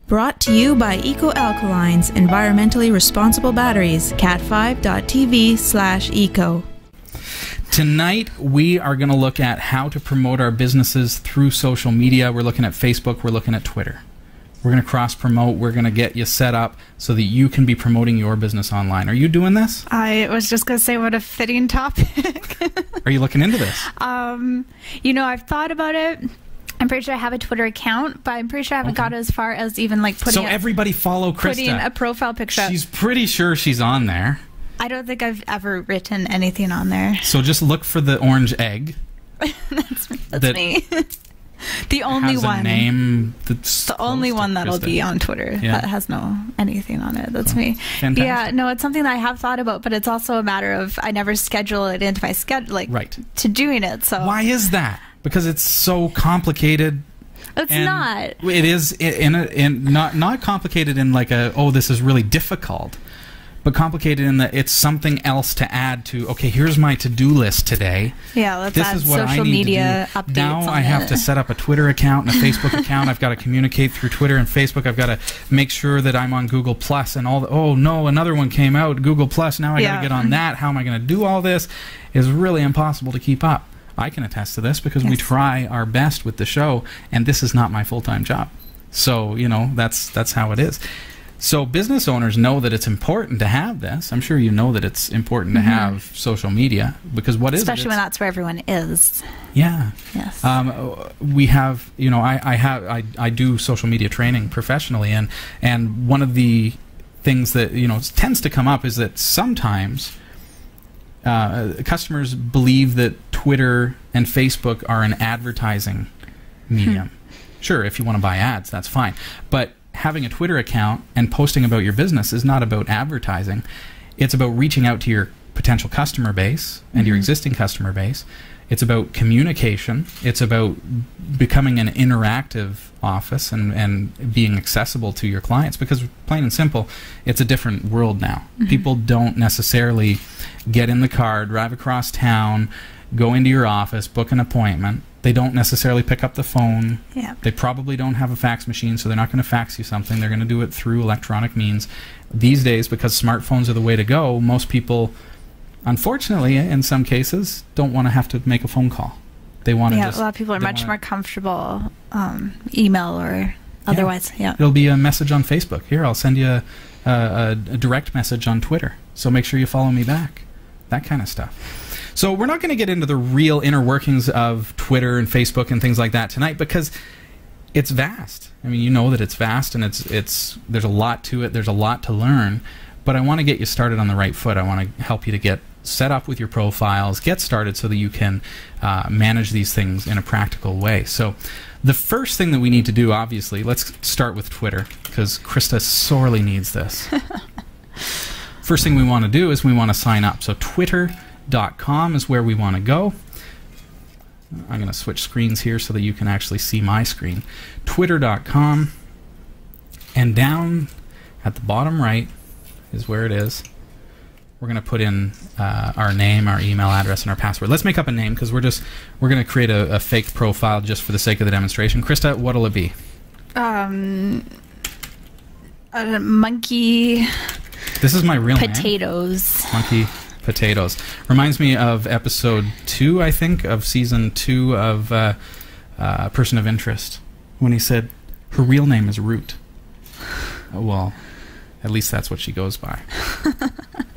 Brought to you by Eco Alkalines, environmentally responsible batteries. cat5.tv/eco. Tonight, we are going to look at how to promote our businesses through social media. We're looking at Facebook. We're looking at Twitter. We're going to cross-promote. We're going to get you set up so that you can be promoting your business online. Are you doing this? I was just going to say, what a fitting topic. Are you looking into this? You know, I've thought about it. I'm pretty sure I have a Twitter account, but I'm pretty sure I haven't got as far as even like putting everybody follow Krista. Putting a profile picture. She's pretty sure she's on there. I don't think I've ever written anything on there. So just look for the orange egg. that's me. The only has one. A name that's the only one that'll Krista. be on Twitter that has no anything on it. That's me. Fantastic. Yeah, no, it's something that I have thought about, but it's also a matter of I never schedule it into my schedule, to doing it. So why is that? Because it's so complicated. It's not. It is not complicated in like this is really difficult, but complicated in that it's something else to add to. Okay, here's my to-do list today. Yeah, let's add social media updates. Now I have to set up a Twitter account and a Facebook account. I've got to communicate through Twitter and Facebook. I've got to make sure that I'm on Google Plus and all the. Oh no, another one came out, Google Plus. Now I got to get on that. How am I going to do all this? It's really impossible to keep up. I can attest to this because we try our best with the show, and this is not my full-time job. So, you know, that's how it is. So business owners know that it's important to have this. I'm sure you know that it's important to have social media because especially when that's where everyone is. Yeah. Yes. We have, you know, I do social media training professionally, and one of the things that, you know, tends to come up is that sometimes customers believe that Twitter and Facebook are an advertising medium. Sure, if you want to buy ads, that's fine. But having a Twitter account and posting about your business is not about advertising. It's about reaching out to your potential customer base and your existing customer base. It's about communication. It's about becoming an interactive office and being accessible to your clients because, plain and simple, it's a different world now. People don't necessarily get in the car, drive across town, go into your office, book an appointment. They don't necessarily pick up the phone. Yeah. They probably don't have a fax machine, so they're not going to fax you something. They're going to do it through electronic means. These days, because smartphones are the way to go, most people, unfortunately, in some cases, don't want to have to make a phone call. They want to a lot of people are much more comfortable email or otherwise. Yeah. It'll be a message on Facebook. Here, I'll send you a direct message on Twitter, so make sure you follow me back. That kind of stuff. So we're not going to get into the real inner workings of Twitter and Facebook and things like that tonight because it's vast. I mean, you know that it's vast and it's there's a lot to it. There's a lot to learn. But I want to get you started on the right foot. I want to help you to get set up with your profiles, get started so that you can manage these things in a practical way. So the first thing that we need to do, obviously, let's start with Twitter because Krista sorely needs this. First thing we want to do is we want to sign up. So Twitter.com is where we want to go. I'm going to switch screens here so that you can actually see my screen. Twitter.com, and down at the bottom right is where it is. We're going to put in our name, our email address, and our password. Let's make up a name because we're going to create a fake profile just for the sake of the demonstration. Krista, what'll it be? Monkey. This is my real name. Potatoes. Monkey Potatoes. Reminds me of episode 2, I think, of season 2 of Person of Interest, when he said her real name is Root. Well, at least that's what she goes by.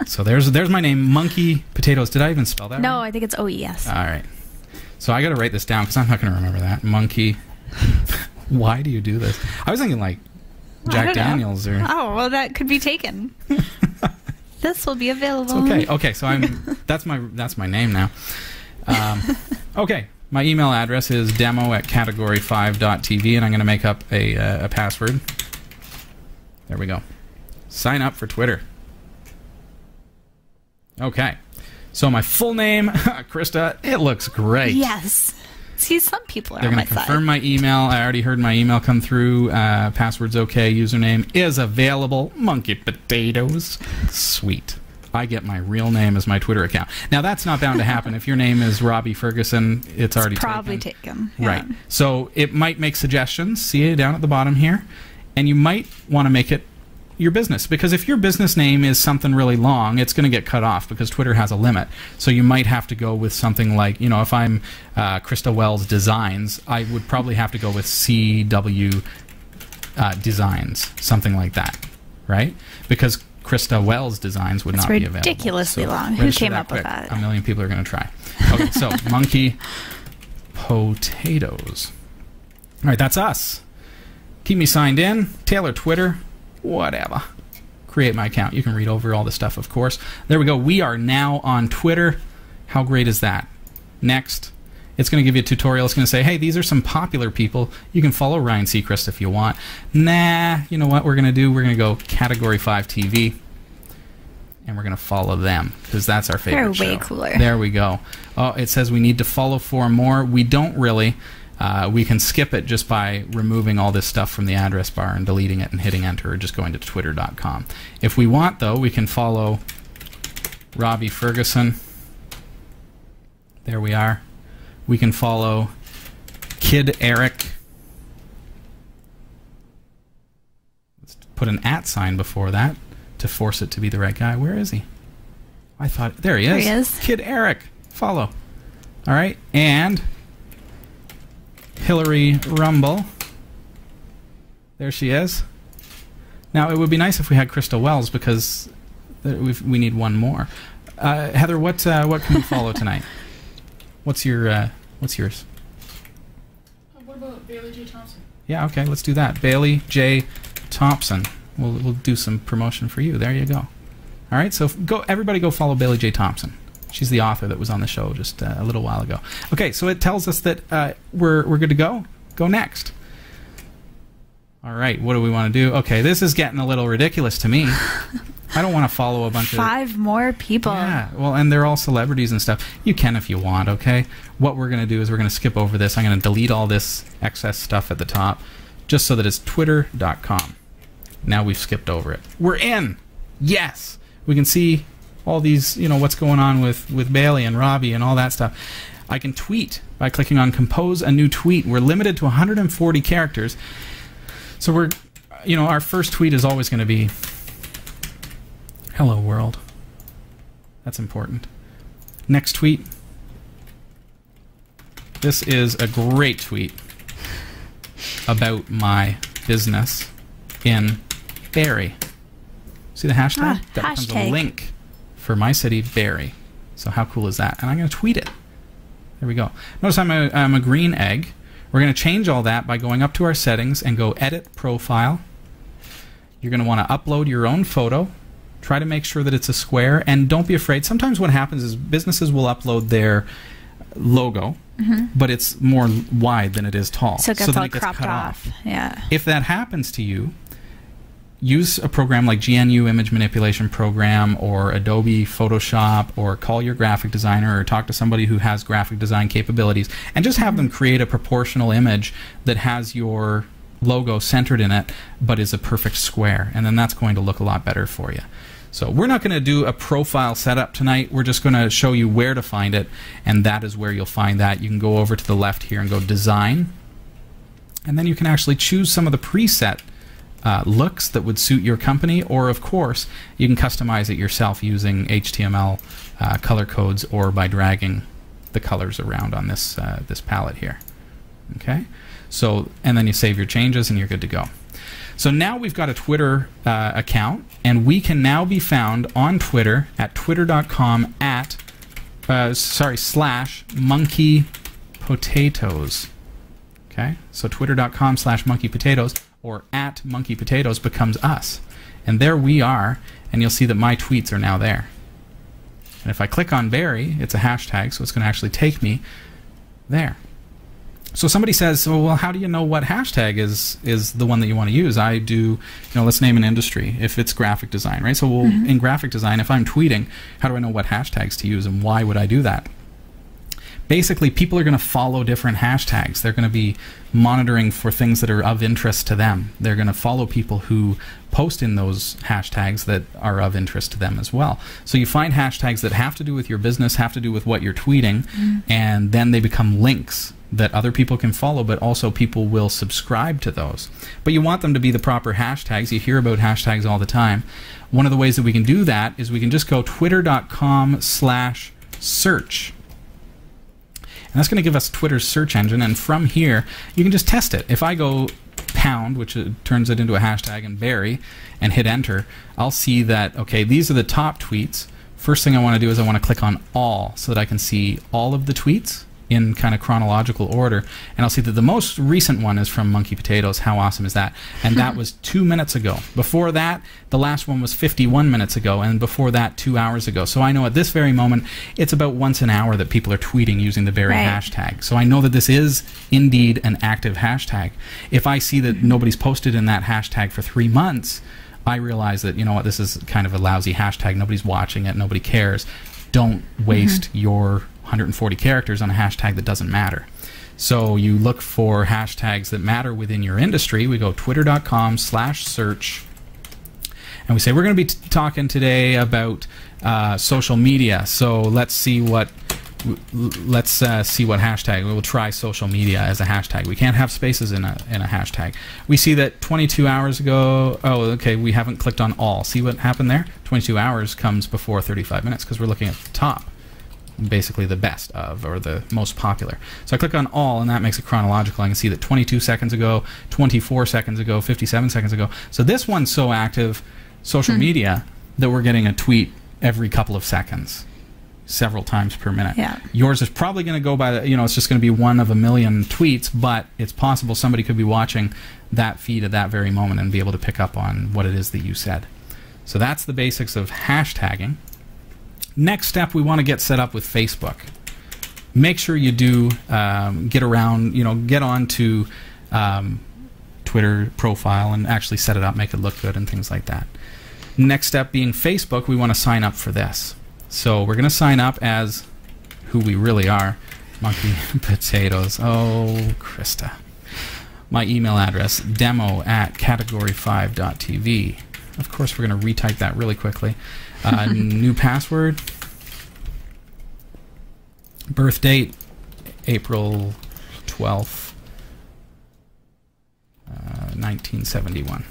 So there's my name, Monkey Potatoes. Did I even spell that No, right? I think it's OES. All right. So I got to write this down because I'm not going to remember that. Monkey. Why do you do this? I was thinking like Jack Daniels or... Oh, well, that could be taken. This will be available. It's okay. Okay, so that's my name now. Okay, my email address is demo@category5.tv, and I'm going to make up a password. There we go. Sign up for Twitter. Okay, so my full name, Krista, it looks great. Yes. See, some people are They're on my going to side. confirm my email. I already heard my email come through. Password's okay. Username is available. Monkey Potatoes. Sweet. I get my real name as my Twitter account. Now, that's not bound to happen. If your name is Robbie Ferguson, it's already probably taken. Yeah. Right. So it might make suggestions. See it down at the bottom here. And you might want to make it your business, because if your business name is something really long, it's going to get cut off because Twitter has a limit. So you might have to go with something like, if I'm Krista Wells Designs, I would probably have to go with CW Designs, something like that, right? Because Krista Wells Designs would not be available. It's ridiculously long. Who came up with that? A million people are going to try. Okay, so Monkey Potatoes. All right, that's us. Keep me signed in. Taylor Twitter. Whatever. Create my account. You can read over all the stuff, of course. There we go. We are now on Twitter. How great is that? Next, it's going to give you a tutorial. It's going to say, hey, these are some popular people. You can follow Ryan Seacrest if you want. Nah, you know what we're going to do? We're going to go Category 5 TV, and we're going to follow them, because that's our favorite show. They're way cooler. There we go. Oh, it says we need to follow 4 more. We don't really. We can skip it just by removing all this stuff from the address bar and deleting it and hitting enter, or just going to twitter.com. If we want, though, we can follow Robbie Ferguson. There we are. We can follow Kid Eric. Let's put an @ sign before that to force it to be the right guy. Where is he? I thought... There he is. There he is. Kid Eric. Follow. All right. And... Hillary Rumble. There she is. Now, it would be nice if we had Krista Wells, because we need one more. Heather, what can we follow tonight? What's yours? What about Bailey J. Thompson? Yeah, okay, let's do that. Bailey J. Thompson. We'll do some promotion for you. There you go. All right, so everybody go follow Bailey J. Thompson. She's the author that was on the show just a little while ago. Okay, so it tells us that we're good to go. Go next. All right, what do we want to do? Okay, this is getting a little ridiculous to me. I don't want to follow a bunch of... 5 more people. Yeah, well, and they're all celebrities and stuff. You can if you want, okay? What we're going to do is we're going to skip over this. I'm going to delete all this excess stuff at the top, just so that it's twitter.com. Now we've skipped over it. We're in! Yes! We can see... all these, what's going on with Bailey and Robbie and all that stuff. I can tweet by clicking on Compose a New Tweet. We're limited to 140 characters. So we're, our first tweet is always going to be, hello world. That's important. Next tweet. This is a great tweet about my business in Barrie. See the hashtag? That becomes a link for my city, Barrie. So how cool is that? And I'm going to tweet it. There we go. Notice I'm a green egg. We're going to change all that by going up to our settings and go Edit Profile. You're going to want to upload your own photo. Try to make sure that it's a square, and don't be afraid. Sometimes what happens is businesses will upload their logo, but it's more wide than it is tall. So it gets all cut cropped off. Yeah. If that happens to you, use a program like GNU Image Manipulation Program or Adobe Photoshop, or call your graphic designer or talk to somebody who has graphic design capabilities, and just have them create a proportional image that has your logo centered in it but is a perfect square, and then that's going to look a lot better for you. So we're not going to do a profile setup tonight. We're just going to show you where to find it, and that is where you'll find that. You can go over to the left here and go Design, and then you can actually choose some of the preset looks that would suit your company, or of course you can customize it yourself using HTML color codes, or by dragging the colors around on this this palette here. Okay, so and then you save your changes and you're good to go. So now we've got a Twitter account, and we can now be found on Twitter at twitter.com at /monkeypotatoes. Okay, so twitter.com /monkeypotatoes, or at monkeypotatoes becomes us. And there we are, and you'll see that my tweets are now there. And if I click on Barrie, it's a hashtag, so it's going to actually take me there. So somebody says, oh, well, how do you know what hashtag is the one that you want to use? I do, let's name an industry, if it's graphic design, right? So in graphic design, if I'm tweeting, how do I know what hashtags to use, and why would I do that? basically people are going to follow different hashtags. They're going to be monitoring for things that are of interest to them. They're going to follow people who post in those hashtags that are of interest to them as well. So you find hashtags that have to do with your business, have to do with what you're tweeting, and then they become links that other people can follow, but also people will subscribe to those. But you want them to be the proper hashtags. You hear about hashtags all the time. One of the ways that we can do that is we can just go twitter.com/search. And that's going to give us Twitter's search engine, and from here you can just test it. If I go pound, which turns it into a hashtag, and Barry, and hit enter, I'll see that, okay, these are the top tweets. First thing I want to do is I want to click on all so that I can see all of the tweets in kind of chronological order, and I'll see that the most recent one is from Monkey Potatoes. How awesome is that? And that was 2 minutes ago. Before that, the last one was 51 minutes ago, and before that, 2 hours ago. So I know at this very moment, it's about once an hour that people are tweeting using the Barry hashtag. So I know that this is indeed an active hashtag. If I see that nobody's posted in that hashtag for 3 months, I realize that, you know what, this is kind of a lousy hashtag. Nobody's watching it. Nobody cares. Don't waste your 140 characters on a hashtag that doesn't matter. So you look for hashtags that matter within your industry. We go twitter.com/search, and we say we're going to be talking today about social media. So let's see what hashtag. We will try social media as a hashtag. We can't have spaces in a hashtag. We see that 22 hours ago. Oh, okay. We haven't clicked on all. See what happened there? 22 hours comes before 35 minutes because we're looking at the top. Basically the best of, or the most popular. So I click on all, and that makes it chronological. I can see that 22 seconds ago, 24 seconds ago, 57 seconds ago. So this one's so active, social media, that we're getting a tweet every couple of seconds, several times per minute. Yeah. Yours is probably going to go by the, it's just going to be one of a million tweets, but it's possible somebody could be watching that feed at that very moment and be able to pick up on what it is that you said. So that's the basics of hashtagging. Next step, we want to get set up with Facebook. Make sure you do get onto Twitter profile and actually set it up, make it look good and things like that. Next step being Facebook, we want to sign up for this. So we're going to sign up as who we really are, Monkey Potatoes. Oh, Krista. My email address, demo@category5.tv. Of course, we're going to retype that really quickly. New password. Birth date, April 12th, 1971.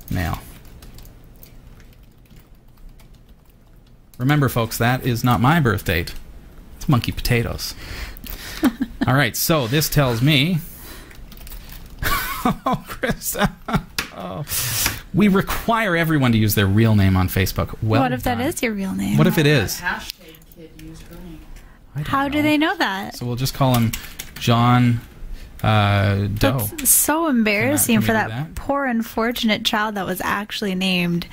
Male. Remember, folks, that is not my birth date. It's Monkey Potatoes. All right, so this tells me... Oh, Krista. Oh. We require everyone to use their real name on Facebook. Well, what if that is your real name? What if it is? Hashtag kid used her name. How do they know that? So we'll just call him John Doe. That's so embarrassing Can for we that do that? poor unfortunate child that was actually named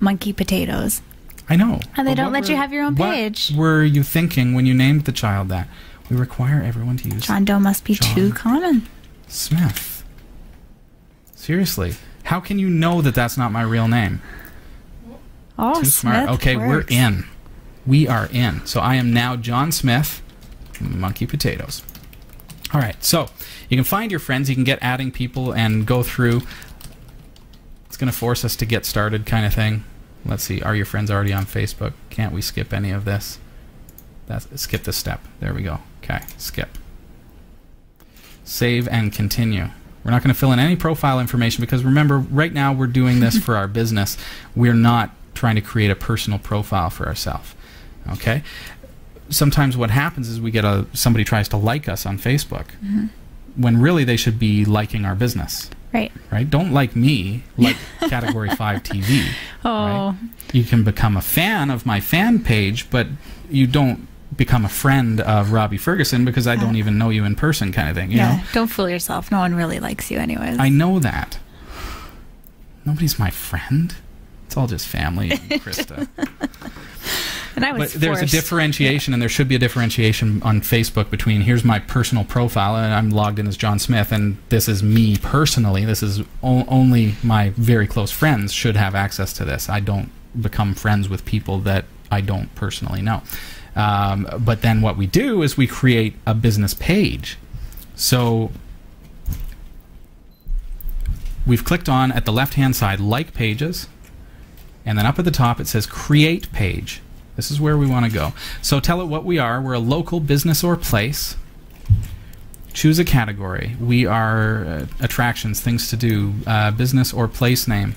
Monkey Potatoes. I know. And they But don't what let you have your own page. What were you thinking when you named the child that? We require everyone to use John Doe must be John too common. Smith. Seriously. How can you know that that's not my real name? Oh, Too smart. Smith Okay, works. we're in. We are in. So I am now John Smith, Monkey Potatoes. All right, so you can find your friends. You can get adding people and go through. It's going to force us to get started kind of thing. Let's see. Are your friends already on Facebook? Can't we skip any of this? Skip this step. There we go. Okay, skip. Save and continue. We're not going to fill in any profile information because remember, right now we're doing this for our business. We're not trying to create a personal profile for ourselves. Okay? Sometimes what happens is we get somebody tries to like us on Facebook when really they should be liking our business. Right. Right? Don't like me, like Category 5 TV. Oh. Right? You can become a fan of my fan page, but you don't become a friend of Robbie Ferguson because I don't even know you in person kind of thing. You know? Don't fool yourself. No one really likes you anyways. I know that. Nobody's my friend. It's all just family and Krista. And I was But there's a forced. differentiation, and there should be a differentiation on Facebook between here's my personal profile, and I'm logged in as John Smith, and this is me personally. This is only my very close friends should have access to this. I don't become friends with people that I don't personally know. But then what we do is we create a business page. So we've clicked on, at the left-hand side, like pages, and then up at the top it says create page. This is where we want to go. So tell it what we are. We're a local business or place. Choose a category. We are attractions, things to do, business or place name.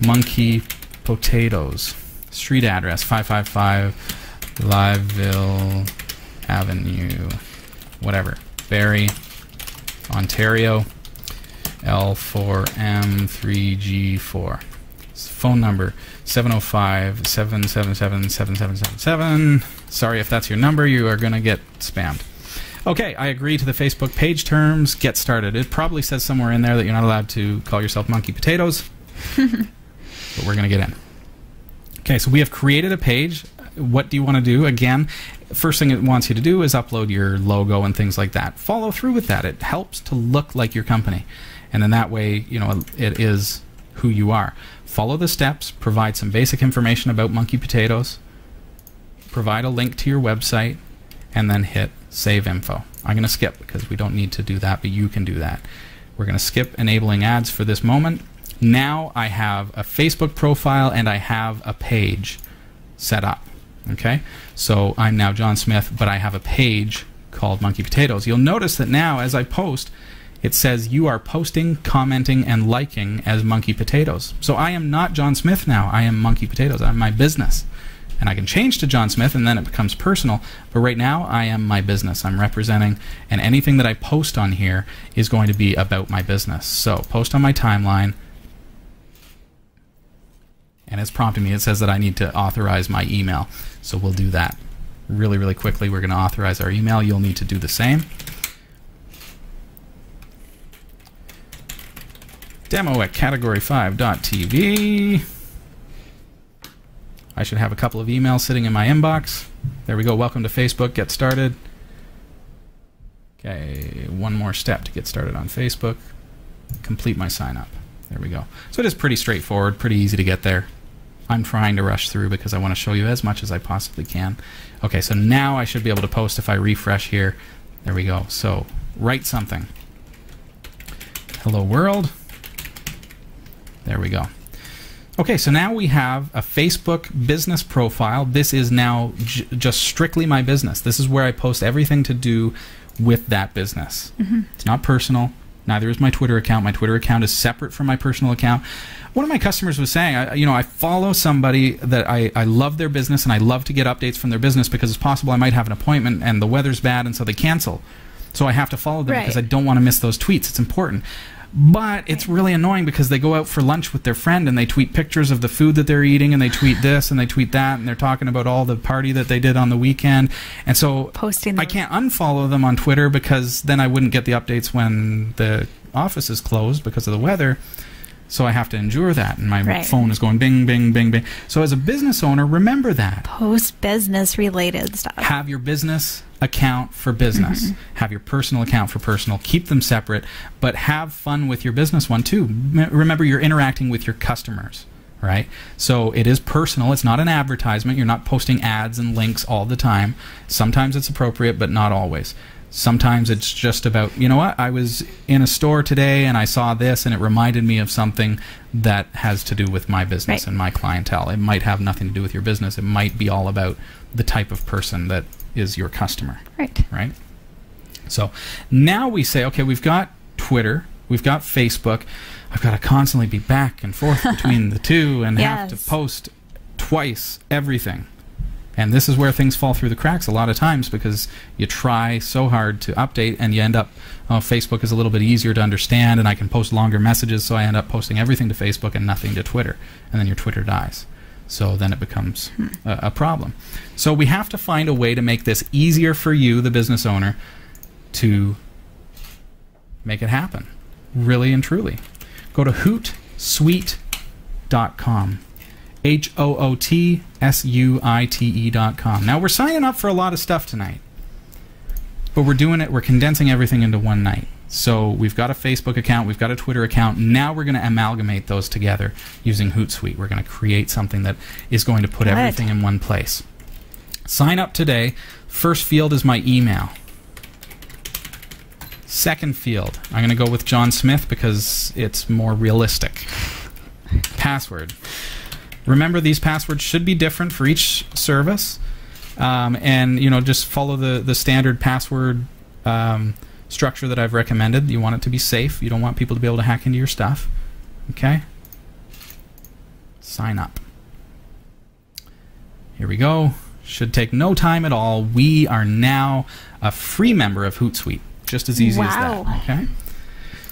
Monkey Potatoes. Street address, 555 Liveville Avenue. Whatever. Barrie, Ontario. L4M3G4. Phone number 705-777-7777. Sorry if that's your number. You are going to get spammed. Okay, I agree to the Facebook page terms. Get started. It probably says somewhere in there that you're not allowed to call yourself Monkey Potatoes. But we're going to get in. Okay, so we have created a page. What do you want to do? Again, first thing it wants you to do is upload your logo and things like that. Follow through with that. It helps to look like your company. And then that way, you know, it is who you are. Follow the steps. Provide some basic information about Monkey Potatoes. Provide a link to your website. And then hit Save Info. I'm going to skip because we don't need to do that, but you can do that. We're going to skip enabling ads for this moment. Now I have a Facebook profile and I have a page set up. Okay, so I'm now John Smith, but I have a page called Monkey Potatoes. You'll notice that now as I post, it says you are posting, commenting, and liking as Monkey Potatoes. So I am not John Smith now. I am Monkey Potatoes. I'm my business. And I can change to John Smith and then it becomes personal. But right now I am my business. I'm representing, and anything that I post on here is going to be about my business. So post on my timeline. And it's prompting me. It says that I need to authorize my email. So we'll do that really, really quickly. We're going to authorize our email. You'll need to do the same. demo@category5.tv. I should have a couple of emails sitting in my inbox. There we go. Welcome to Facebook. Get started. Okay, one more step to get started on Facebook. Complete my sign up. There we go. So it is pretty straightforward, pretty easy to get there. I'm trying to rush through because I want to show you as much as I possibly can. Okay, so now I should be able to post if I refresh here. There we go. So write something. Hello world. There we go. Okay, so now we have a Facebook business profile. This is now just strictly my business. This is where I post everything to do with that business. It's not personal. Neither is my Twitter account. My Twitter account is separate from my personal account. One of my customers was saying, I follow somebody that I love their business and I love to get updates from their business because it's possible I might have an appointment and the weather's bad and so they cancel. So I have to follow them because I don't want to miss those tweets. It's important. But it's really annoying because they go out for lunch with their friend and they tweet pictures of the food that they're eating and they tweet this and they tweet that and they're talking about all the party that they did on the weekend. And so I can't unfollow them on Twitter because then I wouldn't get the updates when the office is closed because of the weather. So I have to endure that, and my phone is going bing, bing, bing, bing. So as a business owner, remember that. Post business related stuff. Have your business account for business. Have your personal account for personal. Keep them separate, but have fun with your business one too. Remember, you're interacting with your customers, right? So it is personal. It's not an advertisement. You're not posting ads and links all the time. Sometimes it's appropriate, but not always. Sometimes it's just about, you know what, I was in a store today and I saw this and it reminded me of something that has to do with my business and my clientele. It might have nothing to do with your business. It might be all about the type of person that is your customer. Right? So now we say, okay, we've got Twitter, we've got Facebook. I've got to constantly be back and forth between the two and have to post twice everything. And this is where things fall through the cracks a lot of times because you try so hard to update and you end up, Facebook is a little bit easier to understand and I can post longer messages, so I end up posting everything to Facebook and nothing to Twitter. And then your Twitter dies. So then it becomes a problem. So we have to find a way to make this easier for you, the business owner, to make it happen, really and truly. Go to hootsuite.com. HOOTSUITE.com. Now we're signing up for a lot of stuff tonight, but we're condensing everything into one night. So we've got a Facebook account, we've got a Twitter account. Now we're going to amalgamate those together using Hootsuite. We're going to create something that is going to put everything in one place. Sign up today. First field is my email. Second field, I'm going to go with John Smith because it's more realistic. Password. Remember, these passwords should be different for each service, and just follow the standard password structure that I've recommended. You want it to be safe. You don't want people to be able to hack into your stuff. Okay. Sign up. Here we go. Should take no time at all. We are now a free member of Hootsuite. Just as easy as that. Okay.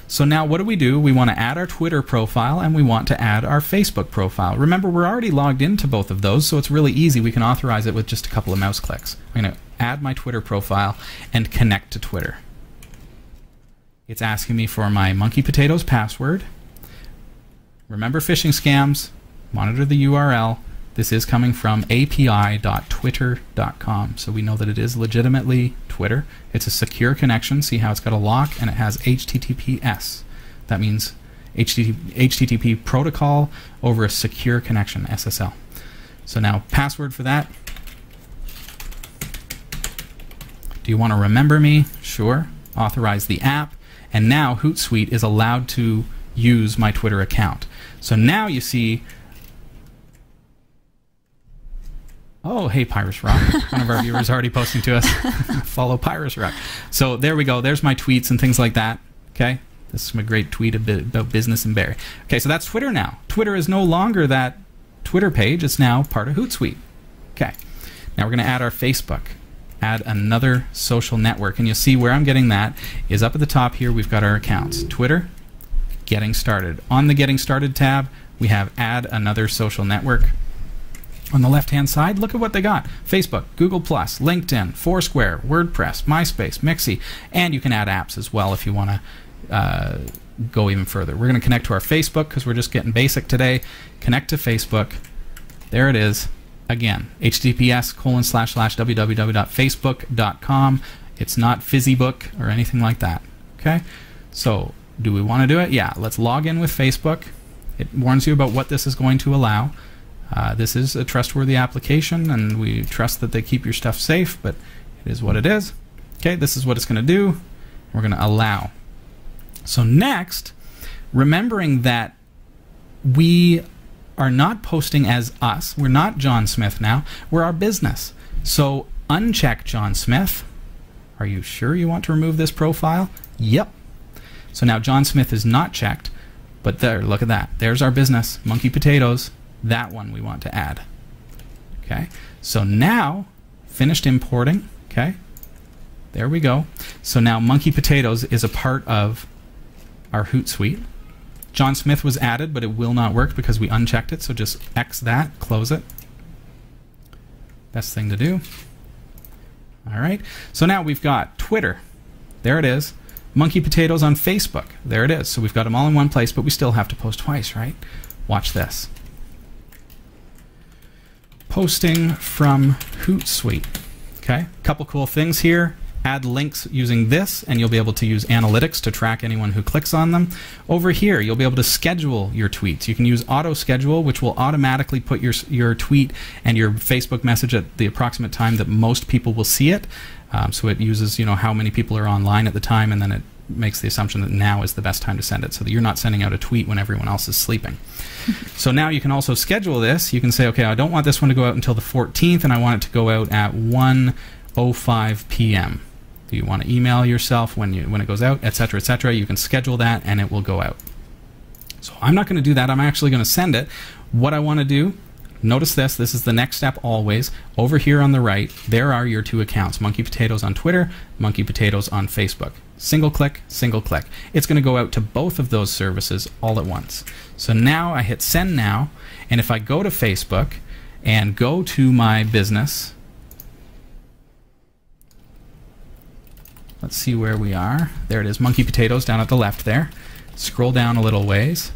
So now what do? We want to add our Twitter profile and we want to add our Facebook profile. Remember, we're already logged into both of those, so it's really easy. We can authorize it with just a couple of mouse clicks. I'm going to add my Twitter profile and connect to Twitter. It's asking me for my Monkey Potatoes password. Remember, phishing scams, monitor the URL. This is coming from api.twitter.com, so we know that it is legitimately Twitter. It's a secure connection. See how it's got a lock and it has HTTPS. That means HTTP protocol over a secure connection, SSL. So now, password for that. Do you want to remember me? Sure. Authorize the app. And now Hootsuite is allowed to use my Twitter account. So now you see... Oh, hey, Pyrus Rock. One of our viewers already posting to us. Follow Pyrus Rock. So there we go. There's my tweets and things like that. Okay? This is my great tweet about business and Barrie. Okay, so that's Twitter now. Twitter is no longer that Twitter page. It's now part of Hootsuite. Okay. Now we're going to add our Facebook. Add another social network. And you'll see where I'm getting that is up at the top here. We've got our accounts. Twitter, Getting Started. On the Getting Started tab, we have Add Another Social Network. On the left-hand side, look at what they got. Facebook, Google+, LinkedIn, Foursquare, WordPress, MySpace, Mixi, and you can add apps as well if you want to go even further. We're going to connect to our Facebook because we're just getting basic today. Connect to Facebook. There it is. Again, https://www.facebook.com. It's not FizzyBook or anything like that. Okay? So, do we want to do it? Yeah, let's log in with Facebook. It warns you about what this is going to allow. This is a trustworthy application, and we trust that they keep your stuff safe, but it is what it is. Okay, this is what it's going to do. We're going to allow. So next, remembering that we are not posting as us. We're not John Smith now. We're our business. So uncheck John Smith. Are you sure you want to remove this profile? Yep. So now John Smith is not checked, but there, look at that. There's our business, Monkey Potatoes. That one we want to add. Okay, so now finished importing. Okay, there we go. So now Monkey Potatoes is a part of our Hootsuite. John Smith was added, but it will not work because we unchecked it. So just X that, close it. Best thing to do. All right. So now we've got Twitter. There it is. Monkey Potatoes on Facebook. There it is. So we've got them all in one place, but we still have to post twice, right? Watch this. Posting from Hootsuite. Okay, a couple cool things here. Add links using this, and you'll be able to use analytics to track anyone who clicks on them. Over here, you'll be able to schedule your tweets. You can use auto schedule, which will automatically put your tweet and your Facebook message at the approximate time that most people will see it. So it uses, how many people are online at the time, and then it makes the assumption that now is the best time to send it, so that you're not sending out a tweet when everyone else is sleeping. So now you can also schedule this. You can say, okay, I don't want this one to go out until the 14th, and I want it to go out at 1:05 p.m. Do you want to email yourself when it goes out, etc., etc.? You can schedule that, and it will go out. So I'm not going to do that. I'm actually going to send it. What I want to do, notice this. This is the next step always. Over here on the right, there are your two accounts, Monkey Potatoes on Twitter, Monkey Potatoes on Facebook. Single click, single click. It's going to go out to both of those services all at once. So now I hit send now, and if I go to Facebook and go to my business, let's see where we are. There it is, Monkey Potatoes down at the left there. Scroll down a little ways,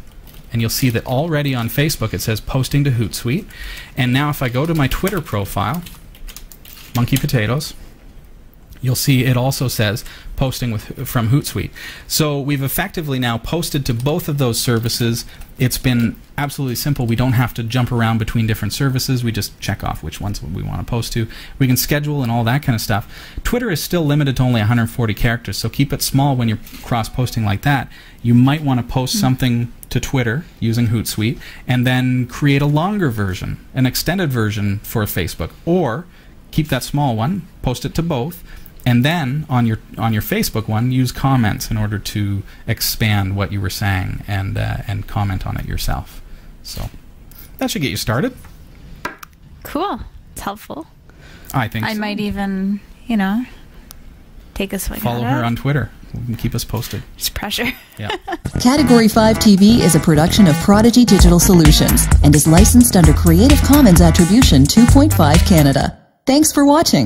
and you'll see that already on Facebook it says posting to Hootsuite. And now if I go to my Twitter profile, Monkey Potatoes, you'll see it also says posting from Hootsuite. So we've effectively now posted to both of those services. It's been absolutely simple. We don't have to jump around between different services. We just check off which ones we want to post to. We can schedule and all that kind of stuff. Twitter is still limited to only 140 characters, so keep it small when you're cross-posting like that. You might want to post something to Twitter using Hootsuite and then create a longer version, an extended version for Facebook, or keep that small one, post it to both, and then on your Facebook one, use comments in order to expand what you were saying and comment on it yourself. So that should get you started. Cool. It's helpful. I think I so. might even, take a swing at it. Follow her on Twitter. And keep us posted. It's pressure. Yeah. Category 5 TV is a production of Prodigy Digital Solutions and is licensed under Creative Commons Attribution 2.5 Canada. Thanks for watching.